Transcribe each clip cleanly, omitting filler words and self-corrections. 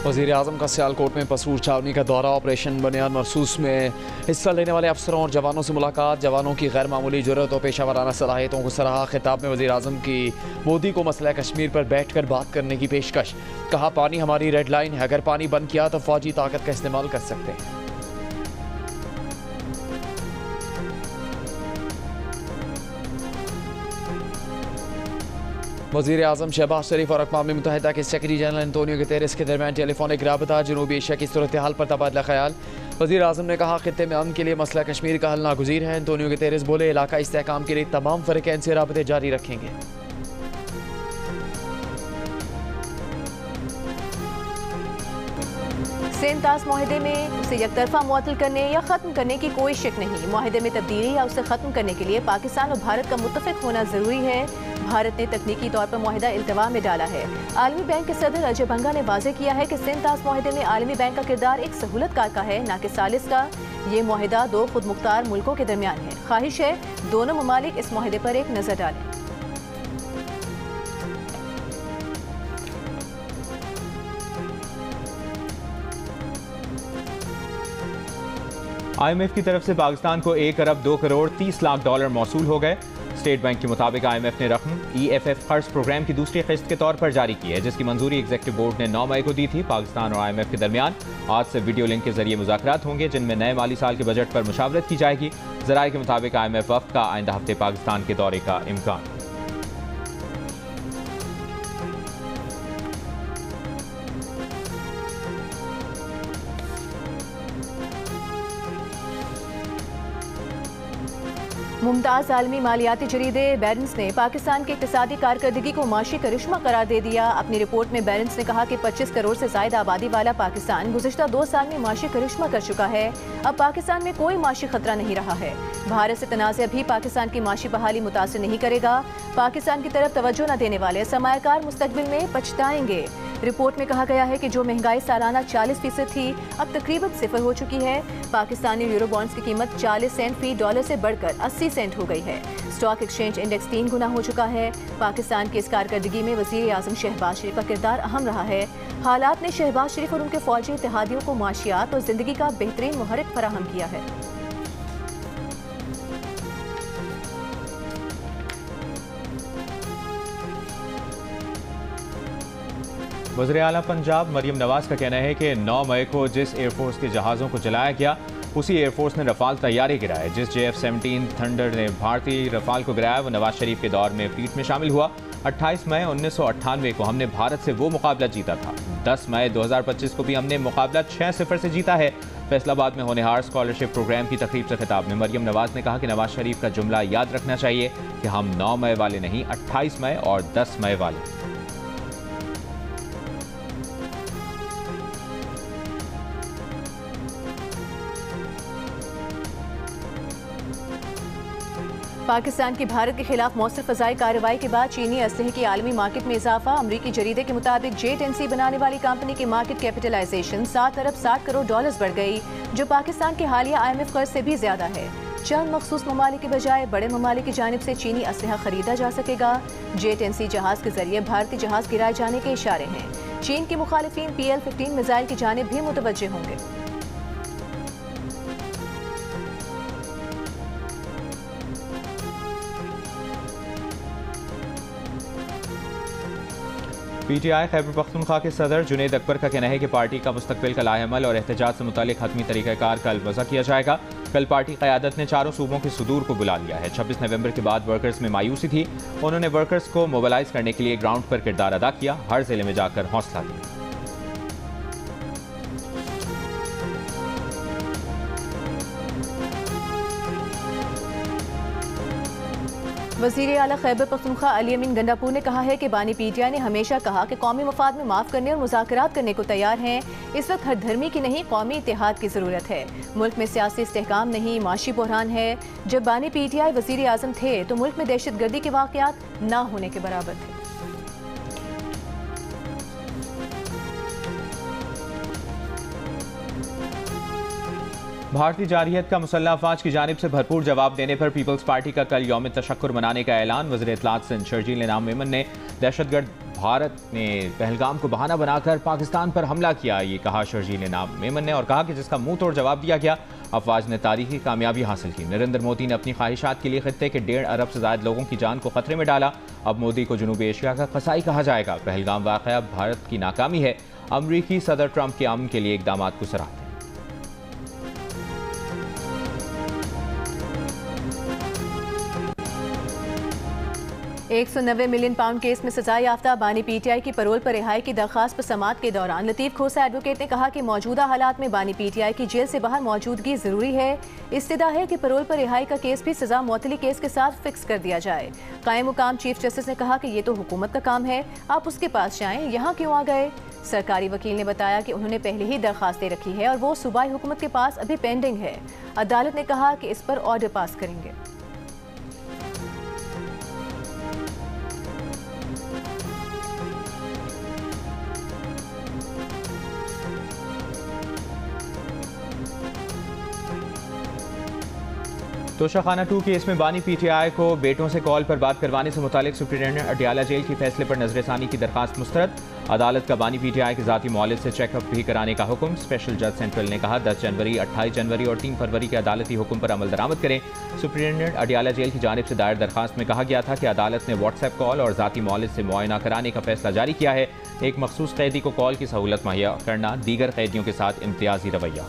वज़ीर-ए-आज़म का सियालकोट में पसूर छावनी का दौरा, ऑपरेशन बुनियाद मरसूस में हिस्सा लेने वाले अफसरों और जवानों से मुलाकात, जवानों की गैर मामूली जुर्रत और पेशा वराना सलाहियतों को सराहा। खिताब में वज़ीर-ए-आज़म की मोदी को मसला कश्मीर पर बैठ कर बात करने की पेशकश। कहा, पानी हमारी रेड लाइन है, अगर पानी बंद किया तो फौजी ताकत का इस्तेमाल कर सकते हैं। वज़ीर-ए-आज़म शहबाज शरीफ और अक़वाम मुत्तहिदा के सेक्रेटरी जनरल एंटोनियो गुतेरेस के दरमियान टेलीफोनिक राबता, जनूबी एशिया की सूरत हाल पर तबादला ख्याल। वज़ीर-ए-आज़म ने कहा, खित्ते में अमन के लिए मसला कश्मीर का हल नागुज़ीर है। एंटोनियो गुतेरेस बोले, इलाका इस्तेहकाम के लिए तमाम फ़रीक़ैन से राबते जारी रखेंगे। सेंतास माहदे में उसे यकतरफा मुअत्तल करने या ख़त्म करने की कोई शक नहीं। माहदे में तब्दीली या उसे ख़त्म करने के लिए पाकिस्तान और भारत का मुत्तफ़िक होना ज़रूरी है। भारत ने तकनीकी तौर पर माहिदा इल्तवा में डाला है। आलमी बैंक के सदर अजय बंगा ने वाज़ेह किया है कि सेंतास माहदे में आलमी बैंक का किरदार एक सहूलतकार का है, न कि सालिस का। ये माहिदा दो खुद मुख्तार मुल्कों के दरमियान है। ख्वाहिश है दोनों ममालिक इस माहिदे पर एक नज़र डालें। IMF की तरफ से पाकिस्तान को 1 अरब 2 करोड़ 30 लाख डॉलर मौसूल हो गए। स्टेट बैंक के मुताबिक IMF ने रकम EFF कर्ज प्रोग्राम की दूसरी किस्त के तौर पर जारी की है, जिसकी मंजूरी एग्जीक्यूटिव बोर्ड ने 9 मई को दी थी। पाकिस्तान और IMF के दरमियान आज से वीडियो लिंक के जरिए मुज़ाकरात होंगे, जिनमें नए माली साल के बजट पर मुशावरत की जाएगी। ज़राए के मुताबिक IMF वफ़द का आइंदा हफ्ते पाकिस्तान के दौरे का इम्कान। मुमताज़ आलमी मालियाती जरीदे बैरेंस ने पाकिस्तान की इक़्तिसादी कारकर्दगी को माशी करिश्मा करार दे दिया। अपनी रिपोर्ट में बैरेंस ने कहा कि 25 करोड़ से ज़ायद आबादी वाला पाकिस्तान गुज़िश्ता 2 साल में माशी करिश्मा कर चुका है। अब पाकिस्तान में कोई माशी खतरा नहीं रहा है। भारत से तनाज़ा भी पाकिस्तान की माशी बहाली मुतासिर नहीं करेगा। पाकिस्तान की तरफ तवज्जो न देने वाले सरमायाकार मुस्तक़बिल में पछताएंगे। रिपोर्ट में कहा गया है कि जो महंगाई सालाना 40% थी, अब तकरीबन 0 हो चुकी है। पाकिस्तानी यूरो बॉन्ड्स की कीमत 40 सेंट फी डॉलर से बढ़कर 80 सेंट हो गई है। स्टॉक एक्सचेंज इंडेक्स 3 गुना हो चुका है। पाकिस्तान की इस कारकर्दगी में वज़ीर-ए-आज़म शहबाज शरीफ का किरदार अहम रहा है। हालात ने शहबाज शरीफ और उनके फौजी इत्तेहादियों को माशियात और जिंदगी का बेहतरीन मुहर्रिक फराहम किया है। वज़ीर आला पंजाब मरियम नवाज का कहना है कि 9 मई को जिस एयरफोर्स के जहाज़ों को जलाया गया, उसी एयरफोर्स ने रफाल तैयारी गिराए। जिस JF-17 थंडर ने भारतीय रफाल को गिराया, वो नवाज शरीफ के दौर में फ्लीट में शामिल हुआ। 28 मई 1998 को हमने भारत से वो मुकाबला जीता था। 10 मई 2025 को भी हमने मुकाबला 6-0 से जीता है। फैसलाबाद में होनहार स्कॉलरशिप प्रोग्राम की तकरीब से खिताब में मरियम नवाज ने कहा कि नवाज शरीफ का जुमला याद रखना चाहिए कि हम 9 मई वाले नहीं, 28 मई और 10 मई वाले। पाकिस्तान की भारत के खिलाफ मौसर फ़ज़ाई कार्रवाई के बाद चीनी असलहे की आलमी मार्केट में इजाफा। अमरीकी जरीदे के मुताबिक J10C बनाने वाली कंपनी की मार्केट कैपिटलाइजेशन 7 अरब 60 करोड़ डॉलर्स बढ़ गई, जो पाकिस्तान के हालिया IMF कर्ज से भी ज्यादा है। चंद मखसूस ममालिक के बजाय बड़े ममालिक की जानिब से चीनी असलहा खरीदा जा सकेगा। J10C जहाज के जरिए भारतीय जहाज गिराए जाने के इशारे हैं। चीन के मुखालिफिन PL-15 मिसाइल की जानिब भी मुतवज्जे होंगे। PTI खैबर पख्तूनख्वा के सदर जुनैद अकबर का कहना है कि पार्टी का मुस्तकबिल का लाहेमल और एहतजाज से मुतालिक हतमी तरीक़ाकार कल वज़ा किया जाएगा। कल पार्टी क़यादत ने चारों सूबों के सुदूर को बुला लिया है। 26 नवंबर के बाद वर्कर्स में मायूसी थी। उन्होंने वर्कर्स को मोबिलाइज करने के लिए ग्राउंड पर किरदार अदा किया, हर जिले में जाकर हौसला दिया। वज़ीर आला खैबर पख्तूनख्वा अली अमीन गंडापुर ने कहा है कि बानी PTI ने हमेशा कहा कि कौमी मफाद में माफ़ करने और मुज़ाकरात करने को तैयार हैं। इस वक्त हर धर्मी की नहीं, कौमी इत्तेहाद की ज़रूरत है। मुल्क में सियासी इस्तेहकाम नहीं, माशी बहरान है। जब बानी PTI वज़ीर आज़म थे तो मुल्क में दहशत गर्दी के वाक़यात ना होने के बराबर थे। भारतीय जारहियत का मुसल्लह अफवाज की जानिब से भरपूर जवाब देने पर पीपल्स पार्टी का कल यौम तशक्कुर मनाने का ऐलान। वज़ीर इत्तलात सिंध शर्जील इनाम मेमन ने दहशतगर्द भारत ने पहलगाम को बहाना बनाकर पाकिस्तान पर हमला किया, ये कहा शर्जील नाम मेमन ने, और कहा कि जिसका मुंह तोड़ जवाब दिया गया। अफवाज ने तारीखी कामयाबी हासिल की। नरेंद्र मोदी ने अपनी ख्वाहिशात के लिए खत्ते के 1.5 अरब से ज्यादा लोगों की जान को खतरे में डाला। अब मोदी को जनूबी एशिया का कसाई कहा जाएगा। पहलगाम वाक़या भारत की नाकामी है। अमरीकी सदर ट्रंप के अमन के लिए इक़दाम को सराहते हैं। 190 मिलियन पाउंड केस में सजा याफ्ता बानी पीटीआई की परोल पर रिहाई की दरखास्त पर समाअत के दौरान लतीफ खोसा एडवोकेट ने कहा कि मौजूदा हालात में बानी पीटीआई की जेल से बाहर मौजूदगी जरूरी है। इस्तदा है कि परोल पर रिहाई का केस भी सजा मौतली केस के साथ फिक्स कर दिया जाए। कायम मुकाम चीफ जस्टिस ने कहा कि ये तो हुकूमत का काम है, आप उसके पास जाएं, यहाँ क्यों आ गए। सरकारी वकील ने बताया कि उन्होंने पहले ही दरखास्त दे रखी है और वो सूबाई हुकूमत के पास अभी पेंडिंग है। अदालत ने कहा कि इस पर ऑर्डर पास करेंगे। तोशाखाना 2 केस में बानी पीटीआई को बेटों से कॉल पर बात करवाने से मुतालिक सुप्रीटेंडेंट अडियाला जेल के फैसले पर नजरसानी की दरखास्त मुस्तरद। अदालत का बानी पीटीआई के जाती मौलिद से चेकअप भी कराने का हुक्म। स्पेशल जज सेंट्रल ने कहा 10 जनवरी, 28 जनवरी और 3 फरवरी के अदालती हुक्म पर अमल दरामद करें। सुप्रीटेंडेंट अडियाला जेल की जानिब से दायर दरखास्त में कहा गया था कि अदालत ने व्हाट्सएप कॉल और जाती मौलिद से मुआयना कराने का फैसला जारी किया है। एक मखसूस कैदी को कॉल की सहूलत मुहैया करना दीगर कैदियों के साथ इम्तियाजी रवैया।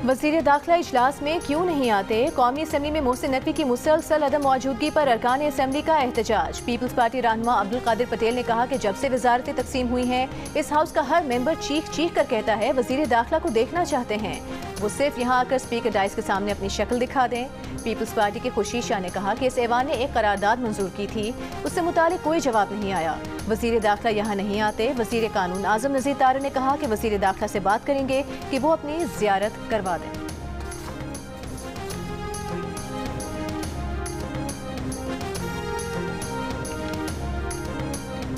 वज़ीर दाखिला इजलास में क्यों नहीं आते? कौमी असम्बली में मोहसिन नकवी की मुसलसल अदम मौजूदगी पर अरकान असम्बली का एहतजाज। पीपल्स पार्टी रहनुमा अब्दुल कादिर पटेल ने कहा कि जब से वजारतें तकसीम हुई हैं, इस हाउस का हर मेंबर चीख चीख कर कहता है वज़ीर दाखिला को देखना चाहते हैं। वो सिर्फ यहाँ आकर स्पीकर डाइस के सामने अपनी शक्ल दिखा दें। पीपल्स पार्टी के खुर्शीद शाह ने कहा कि इस ऐवान ने एक करारदाद मंजूर की थी, उससे मुतालिक कोई जवाब नहीं आया। वज़ीर दाखिला यहाँ नहीं आते। वज़ीर कानून आज़म नज़ीर तारड़ ने कहा कि वज़ीर दाखिला से बात करेंगे कि वो अपनी ज़ियारत करवा दें।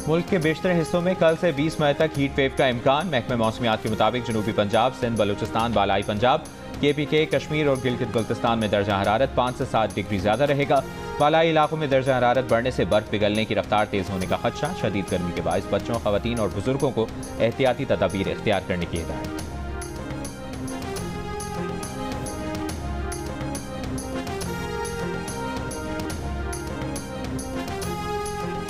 मुल्क के बेशतर हिस्सों में कल से 20 मई तक हीट वेव का इम्कान। महकमे मौसमियात के मुताबिक जनूबी पंजाब, सिंध, बलूचिस्तान, बालाई पंजाब, KPK, कश्मीर और गिलगित बल्तिस्तान में दर्जा हरारत 5 से 7 डिग्री ज़्यादा रहेगा। बालाई इलाकों में दर्जा हरारत बढ़ने से बर्फ पिघलने की रफ्तार तेज़ होने का खदशा। शदीद गर्मी के बायस बच्चों, खवातीन और बुजुर्गों को एहतियाती तदाबीर इख्तियार करने की हिदायत।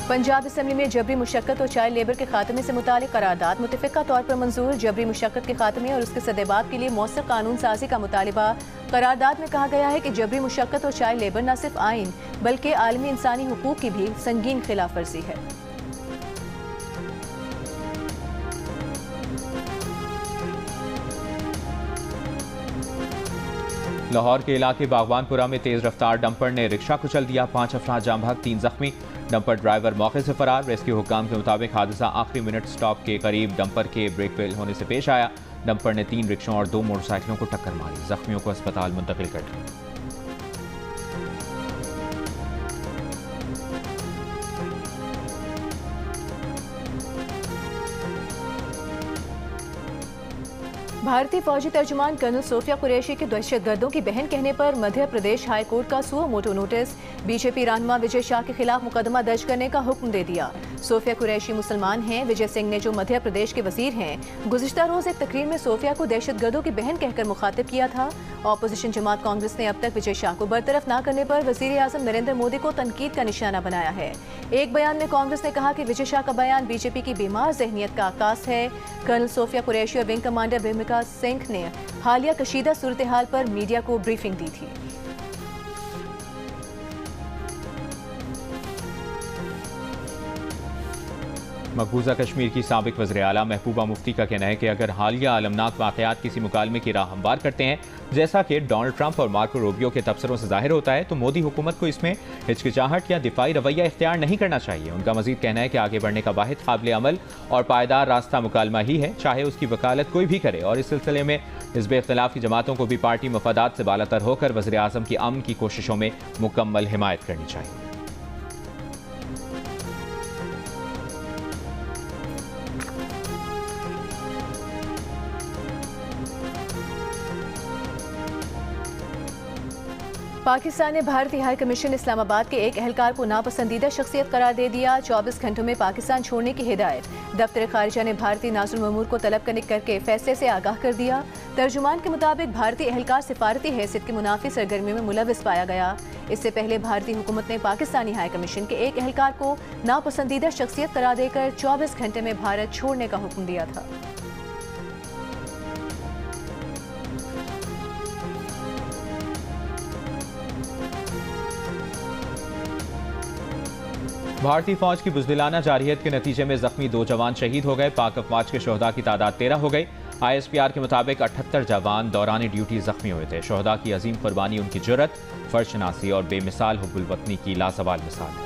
पंजाब असम्बली में जबरी मुशक्कत और चाइल्ड लेबर के खात्मे से मुतालिक करारदाद मुतफ़िका तौर पर मंजूर। जबरी मुशक्कत के खात्मे और उसके सदेबात के लिए मौसर कानून साजी का मुतालिबा। करारदाद में कहा गया है कि जबरी मुशक्कत और चाइल्ड लेबर न सिर्फ आइन बल्कि आलमी इंसानी हुकूक की भी संगीन खिलाफ वर्जी है। लाहौर के इलाके बागवानपुरा में तेज रफ्तार डंपर ने रिक्शा कुचल दिया। 5 अफराद जाम भाग, 3 जख्मी। डंपर ड्राइवर मौके से फरार। रेस्क्यू हुक्काम के मुताबिक हादसा आखिरी मिनट स्टॉप के करीब डंपर के ब्रेक फेल होने से पेश आया। डंपर ने 3 रिक्शों और 2 मोटरसाइकिलों को टक्कर मारी। जख्मियों को अस्पताल मुंतकिल कर दिया। भारतीय फौजी तर्जुमान कर्नल सोफिया कुरैशी के दहशतगर्दों की बहन कहने पर मध्य प्रदेश हाई कोर्ट का सुओ मोटो नोटिस। बीजेपी रहनुमा विजय शाह के खिलाफ मुकदमा दर्ज करने का हुक्म दे दिया। सोफिया कुरैशी मुसलमान हैं। विजय सिंह ने, जो मध्य प्रदेश के वजीर हैं, गुज़िश्ता रोज एक तकरीर में सोफिया को दहशतगर्दों की बहन कहकर मुखातिब किया था। ऑपोजिशन जमात कांग्रेस ने अब तक विजय शाह को बरतरफ न करने पर वज़ीर आज़म नरेंद्र मोदी को तनकीद का निशाना बनाया है। एक बयान में कांग्रेस ने कहा कि विजय शाह का बयान बीजेपी की बीमार जहनीत का आकाश है। कर्नल सोफिया कुरैशी और विंग कमांडर भूमिका सिंह ने हालिया कशीदा सूरत हाल पर मीडिया को ब्रीफिंग दी थी। मकबूजा कश्मीर की साबिक वज़ीर आला महबूबा मुफ्ती का कहना है कि अगर हालिया आलमनाक वाक़यात किसी मुकालमे की राह हमवार करते हैं, जैसा कि डोनाल्ड ट्रंप और मार्को रूबियो के तबसरों से जाहिर होता है, तो मोदी हुकूमत को इसमें हिचकिचाहट या दिफाई रवैया इख्तियार नहीं करना चाहिए। उनका मजीद कहना है कि आगे बढ़ने का वाहिद काबिल अमल और पायदार रास्ता मुकालमा ही है, चाहे उसकी वकालत कोई भी करे। और इस सिलसिले में हिज़्ब इख्तिलाफ की जमातों को भी पार्टी मफादात से बालातर होकर वज़ीर आज़म की अमन की कोशिशों में मुकम्मल हिमायत करनी चाहिए। पाकिस्तान ने भारतीय हाई कमीशन इस्लामाबाद के एक एहलकार को नापसंदीदा शख्सियत करार दे दिया। 24 घंटों में पाकिस्तान छोड़ने की हिदायत। दफ्तर खारिजा ने भारतीय नाज़िल ममूर को तलब करके फैसले से आगाह कर दिया। तर्जुमान के मुताबिक भारतीय एहलकार सिफारती हैसियत की मुनाफी सरगर्मी में मुलविस पाया गया। इससे पहले भारतीय हुकूमत ने पाकिस्तानी हाई कमीशन के एक एहलकार को नापसंदीदा शख्सियत करार देकर 24 घंटे में भारत छोड़ने का हुक्म दिया था। भारतीय फौज की बुज़दिलाना जारहियत के नतीजे में जख्मी 2 जवान शहीद हो गए। पाक अफवाज के शोहदा की तादाद 13 हो गई। ISPR के मुताबिक 78 जवान दौरान ड्यूटी जख्मी हुए थे। शोहदा की अजीम कुर्बानी उनकी जुर्रत, फर्शनासी और बेमिसाल हुब्बुल वतनी की लाजवाल मिसाल है।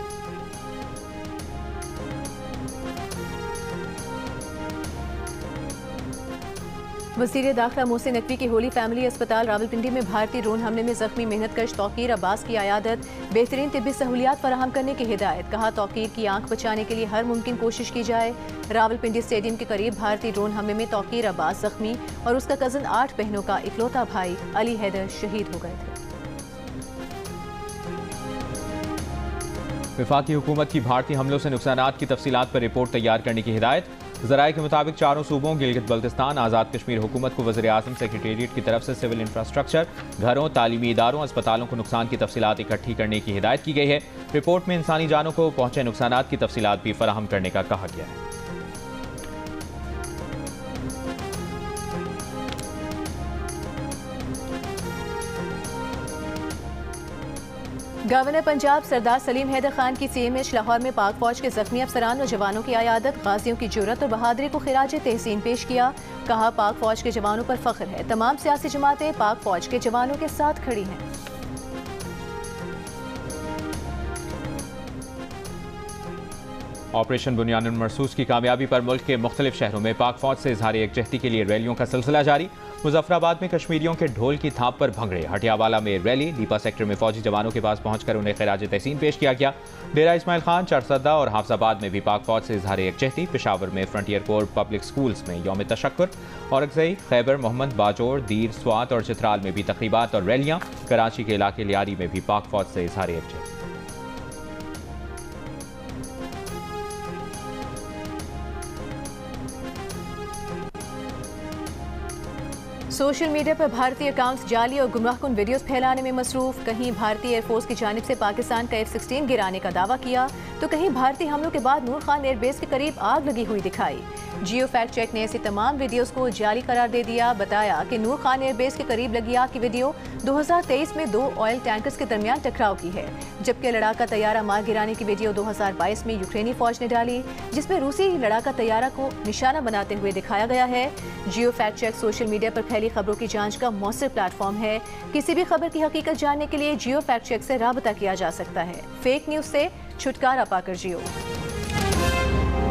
वज़ीर दाखिला मोहसिन नकवी की होली फैमिली अस्पताल रावलपिंडी में भारतीय ड्रोन हमले में जख्मी मेहनतकश तौकीर अब्बास की आयादत। बेहतरीन तिब्बी सहूलियात फराहम करने की हिदायत। कहा तौकीर की आंख बचाने के लिए हर मुमकिन कोशिश की जाए। रावलपिंडी स्टेडियम के करीब भारतीय ड्रोन हमले में तौकीर अब्बास जख्मी और उसका कजन 8 बहनों का इकलौता भाई अली हैदर शहीद हो गए थे। वफाकी हुकूमत की भारतीय हमलों से नुकसानात की तफसीलात पर रिपोर्ट तैयार करने की हिदायत। ज़राए के मुताबिक चारों सूबों गिलगित बल्तिस्तान, आज़ाद कश्मीर हुकूमत को वज़ीर आज़म सेक्रेटेरिएट की तरफ से सिविल इंफ्रास्ट्रक्चर, घरों, तालीमी इदारों, अस्पतालों को नुकसान की तफसीलात इकट्ठी करने की हिदायत की गई है। रिपोर्ट में इंसानी जानों को पहुंचे नुकसानात की तफसीलात भी फराहम करने का कहा गया है। गवर्नर पंजाब सरदार सलीम हैदर खान की CMH लाहौर में पाक फौज के जख्मी अफसरान और जवानों की आयादत। गाजियों की जुर्रत और बहादुरी को खिराज तहसीन पेश किया। कहा पाक फौज के जवानों पर फख्र है। तमाम सियासी जमातें पाक फौज के जवानों के साथ खड़ी हैं। ऑपरेशन बुनियानुल मरसूस की कामयाबी पर मुल्क के मुख्तलिफ शहरों में पाक फौज से इजहार यकजहती के लिए रैलियों का सिलसिला जारी। मुजफ्फराबाद में कश्मीरियों के ढोल की थाप पर भंगड़े। हटियावाला में रैली। लीपा सेक्टर में फौजी जवानों के पास पहुंचकर उन्हें खिराज तहसीन पेश किया गया। डेरा इस्माइल खान, चरसद्दा और हाफजाबाद में भी पाक फौज से इजहार यकजहती। पेशावर में फ्रंटियर कोर पब्लिक स्कूल्स में यौम तशक्कुर। औरंगज़ई, खैबर मोहम्मद, बाजोड़, दीर, स्वात और चित्राल में भी तकरीबात और रैलियां। कराची के इलाके लियारी में भी पाक फौज से इजहार यकजहती। सोशल मीडिया पर भारतीय अकाउंट्स जाली और गुमराहकुन वीडियोस फैलाने में मसरूफ। कहीं भारतीय एयरफोर्स की जानिब से पाकिस्तान का F-16 गिराने का दावा किया तो कहीं भारतीय हमलों के बाद नूर खान एयरबेस के करीब आग लगी हुई दिखाई। जियो फैक्ट चेक ने ऐसी तमाम वीडियोस को जाली करार दे दिया। बताया कि नूर खान एयरबेस के करीब लगी आग की वीडियो 2023 में 2 ऑयल टैंकर्स के दरमियान टकराव की है, जबकि लड़ाका तैयारा मार गिराने की वीडियो 2022 में यूक्रेनी फौज ने डाली, जिसमें रूसी लड़ाका तैयारा को निशाना बनाते हुए दिखाया गया है। जियो फैक्ट चेक सोशल मीडिया पर फैली खबरों की जांच का मौसर प्लेटफॉर्म है। किसी भी खबर की हकीकत जानने के लिए जियो फैक्ट चेक से राबता किया जा सकता है। फेक न्यूज से छुटकारा पाकर जियो।